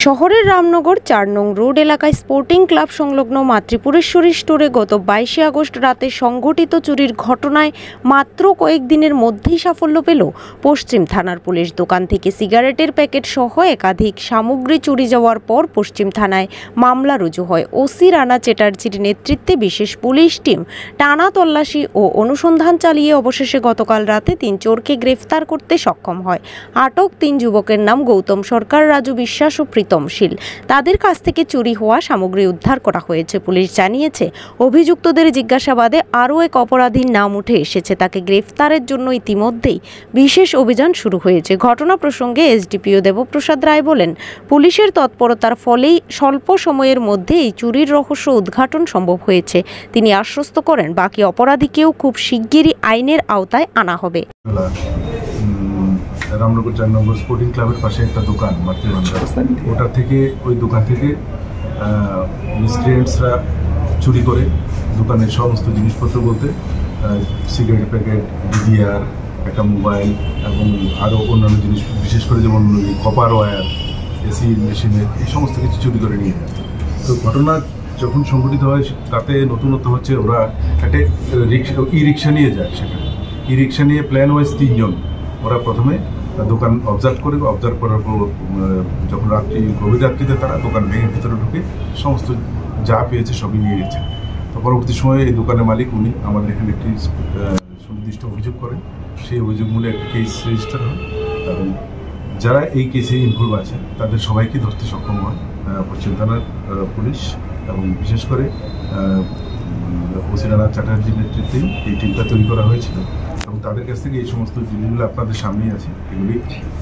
শহরের রামনগর ৪ নং রোড এলাকায় স্পোর্টিং ক্লাব সংলগ্ন মাতৃপুরেশ্বরী স্টোরে গত ২২শে আগস্ট রাতে সংঘটিত চুরির ঘটনায় মাত্র কয়েকদিনের মধ্যেই সাফল্য পেল পশ্চিম থানার পুলিশ। দোকান থেকে সিগারেটের প্যাকেট সহ একাধিক সামগ্রী চুরি যাওয়ার পর পশ্চিম থানায় মামলা রুজু হয়। ওসি রানা চ্যাটার্জির নেতৃত্বে বিশেষ পুলিশ টিম টানা তল্লাশি ও অনুসন্ধান চালিয়ে অবশেষে গতকাল রাতে ৩ চোরকে গ্রেফতার করতে সক্ষম হয়। আটক ৩ যুবকের নাম গৌতম সরকার, রাজু বিশ্বাস ও প্রীতমশীল। তাদের কাছ থেকে চুরি হওয়া সামগ্রী উদ্ধার করা হয়েছে। পুলিশ জানিয়েছে, অভিযুক্তদের জিজ্ঞাসাবাদে আরও এক অপরাধীর নাম উঠে এসেছে। তাকে গ্রেফতারের জন্য ইতিমধ্যেই বিশেষ অভিযান শুরু হয়েছে। ঘটনা প্রসঙ্গে এসডিপিও দেবপ্রসাদ রায় বলেন, পুলিশের তৎপরতার ফলেই স্বল্প সময়ের মধ্যে এই চুরির রহস্য উদ্ঘাটন সম্ভব হয়েছে। তিনি আশ্বস্ত করেন, বাকি অপরাধীকেও খুব শিগগিরই আইনের আওতায় আনা হবে। রামনগর ৪ নম্বর স্পোর্টিং ক্লাবের পাশে একটা দোকান মাতৃভান্ডার, ওটার থেকে ওই দোকান থেকে মিসক্রিয়েন্টসরা চুরি করে দোকানের সমস্ত জিনিসপত্র বলতে সিগারেট প্যাকেট, ডিডিআর, একটা মোবাইল এবং আরও অন্যান্য জিনিস, বিশেষ করে যেমন কপার ওয়্যার, এসি মেশিনের, এই সমস্ত কিছু চুরি করে নিয়ে যায়। তো ঘটনা যখন সংঘটিত হয় তাতে নতুনত্ব হচ্ছে ওরা একটা ই রিক্সা নিয়ে যায়। সেখানে ই রিক্সা নিয়ে প্ল্যান ওয়াইজ ৩ জন ওরা প্রথমে দোকান অবজার্ভ করার পর যখন গভীর রাত্রিতে তারা দোকান ভেঙে ভিতরে ঢুকে সমস্ত যা পেয়েছে সবই নিয়ে গেছে। তো পরবর্তী সময়ে এই দোকানের মালিক উনি আমাদের এখানে একটি সুনির্দিষ্ট অভিযোগ করেন। সেই অভিযোগ মূলে একটি কেস রেজিস্টার হয় এবং যারা এই কেসে ইনভলভ আছে তাদের সবাইকে ধরতে সক্ষম হয় পশ্চিম থানার পুলিশ এবং বিশেষ করে ওসি রানা চ্যাটার্জির নেতৃত্বে এই টিমটা তৈরি করা হয়েছিল এবং তাদের কাছ থেকে এই সমস্ত জিনিসগুলো আপনাদের সামনেই আছে, এগুলি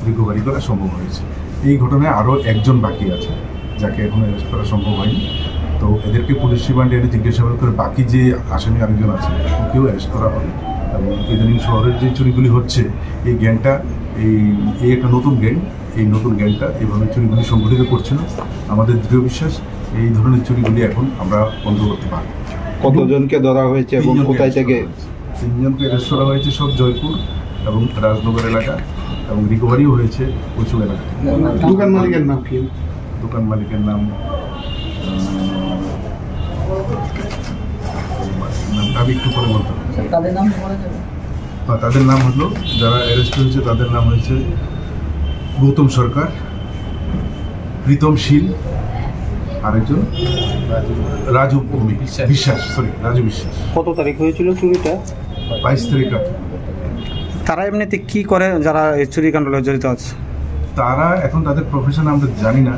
রিকভারি করা সম্ভব হয়েছে। এই ঘটনায় আরও একজন বাকি আছে যাকে এখনো অ্যারেস্ট করা সম্ভব হয়নি। তো এদেরকে পুলিশ রিমান্ডে এনে জিজ্ঞাসাবাদ করে বাকি যে আসামি আরেকজন আছে ওকেও অ্যারেস্ট করা হবে। এবং ইদানিং শহরের যে চুরিগুলি হচ্ছে এই গ্যাংটা এই একটা নতুন গ্যাং, এই নতুন গ্যাংটা এইভাবে চুরিগুলি সংগঠিত করছে না। আমাদের দৃঢ় বিশ্বাস এই ধরনের চুরিগুলি এখন আমরা বন্ধ করতে পারব। কতজনকে ধরা হয়েছে এবং কোথায় থেকে? ৩ জনকে অ্যারেস্ট করা হয়েছে, সব জয়পুর এবং রাজনগর এলাকা, এবং রিকভারিও হয়েছে প্রচুর এলাকা থেকে। দোকান মালিকের নাম কি? দোকান মালিকের নাম আমি একটু পরে বলতে হবে। তাদের নাম হলো, যারা অ্যারেস্ট হয়েছে তাদের নাম হয়েছে গৌতম সরকার, প্রীতমশীল, আরেকজন রাজু বিশ্বাস। রাজু বিশ্বাস। কত তারিখ হয়েছিল চুরিটা? 22 তারিখ রাতে। তারা এমনিতে কি করে যারা এই চুরি কাণ্ডে জড়িত আছে? তারা এখন তাদের প্রফেশন আমরা জানি না,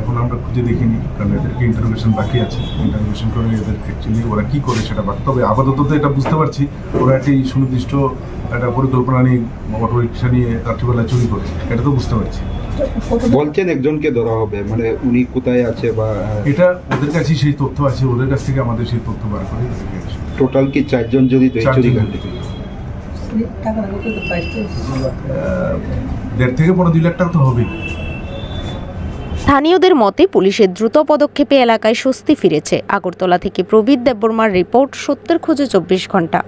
এখন আমরা খুঁজে দেখিনি, কারণ এদেরকে ইন্টারোগেশন বাকি আছে। ইন্টারোগেশন করে এদের অ্যাকচুয়ালি ওরা কী করে সেটা বাকি। তবে আপাতত তো এটা বুঝতে পারছি ওরা একটি সুনির্দিষ্ট একটা পরিকল্পনা নিয়ে অটো রিক্সা নিয়ে রাত্রিবেলা চুরি করে, এটা তো বুঝতে পারছি। বলছেন একজনকে ধরা হবে, মানে উনি কোথায় আছে বা এটা ওদের কাছেই সেই তথ্য আছে, ওদের কাছ থেকে আমাদের সেই তথ্য বার করে টোটাল কি 4 জন জড়িত এই চুরি কাণ্ডে? 1.5 থেকে 2 লাখ টাকা তো হবেই। স্থানীয়দের মতে, পুলিশের দ্রুত পদক্ষেপে এলাকায় স্বস্তি ফিরেছে। আগরতলা থেকে প্রবীর দেববর্মার রিপোর্ট, সত্যের খোঁজে 24 ঘন্টা।